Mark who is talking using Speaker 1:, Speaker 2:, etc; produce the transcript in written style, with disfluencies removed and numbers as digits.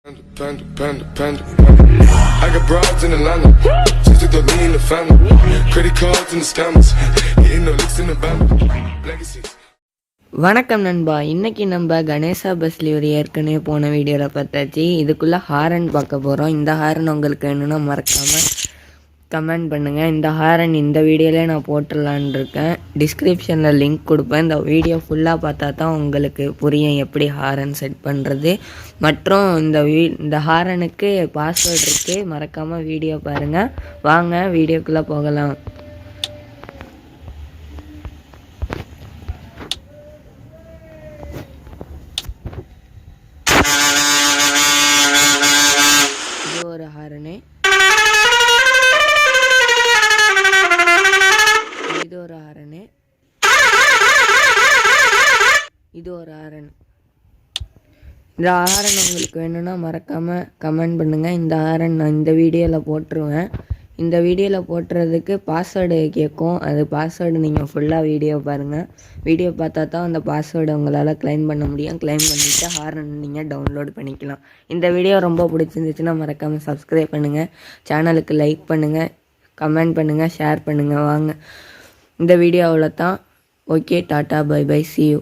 Speaker 1: I got broads in Atlanta, just to throw me in the family. Credit cards and the scammers, getting no licks in the band. Legacies.
Speaker 2: வணக்கம் நண்பா. இன்றைக்கி நம்ம கணேசா பஸ்லேயே ஒரு ஏற்கனவே போன வீடியோவில் பார்த்தாச்சு. இதுக்குள்ளே ஹாரன் பார்க்க போகிறோம். இந்த ஹாரன் உங்களுக்கு வேணும்னா மறக்காமல் கமெண்ட் பண்ணுங்கள். இந்த ஹாரன் இந்த வீடியோவிலே நான் போட்டுடலான் இருக்கேன். டிஸ்கிரிப்ஷனில் லிங்க் கொடுப்பேன். இந்த வீடியோ ஃபுல்லாக பார்த்தா தான் உங்களுக்கு புரியும் எப்படி ஹாரன் செட் பண்ணுறது. மற்றும் இந்த ஹாரனுக்கு பாஸ்வேர்டு இருக்குது, மறக்காமல் வீடியோ பாருங்கள். வாங்க வீடியோக்குள்ளே போகலாம். ஒரு ஹாரனு, இது ஒரு ஹாரனு, இது ஒரு ஹாரன். இந்த ஹாரன் உங்களுக்கு வேணும்னா மறக்காமல் கமெண்ட் பண்ணுங்கள். இந்த ஹாரன் நான் இந்த வீடியோவில் போட்டுருவேன். இந்த வீடியோவில் போட்டுறதுக்கு பாஸ்வேர்டு கேட்கும். அது பாஸ்வேர்டு நீங்கள் ஃபுல்லாக வீடியோ பாருங்கள். வீடியோ பார்த்தா தான் அந்த பாஸ்வேர்டை உங்களால் க்ளைம் பண்ண முடியும். க்ளைம் பண்ணிவிட்டு ஹாரன் நீங்கள் டவுன்லோட் பண்ணிக்கலாம். இந்த வீடியோ ரொம்ப பிடிச்சிருந்துச்சுன்னா மறக்காமல் சப்ஸ்கிரைப் பண்ணுங்கள், சேனலுக்கு லைக் பண்ணுங்கள், கமெண்ட் பண்ணுங்கள், ஷேர் பண்ணுங்கள். வாங்க இந்த வீடியோ அவ்வளோ தான். ஓகே, டாட்டா, பை பை, see you.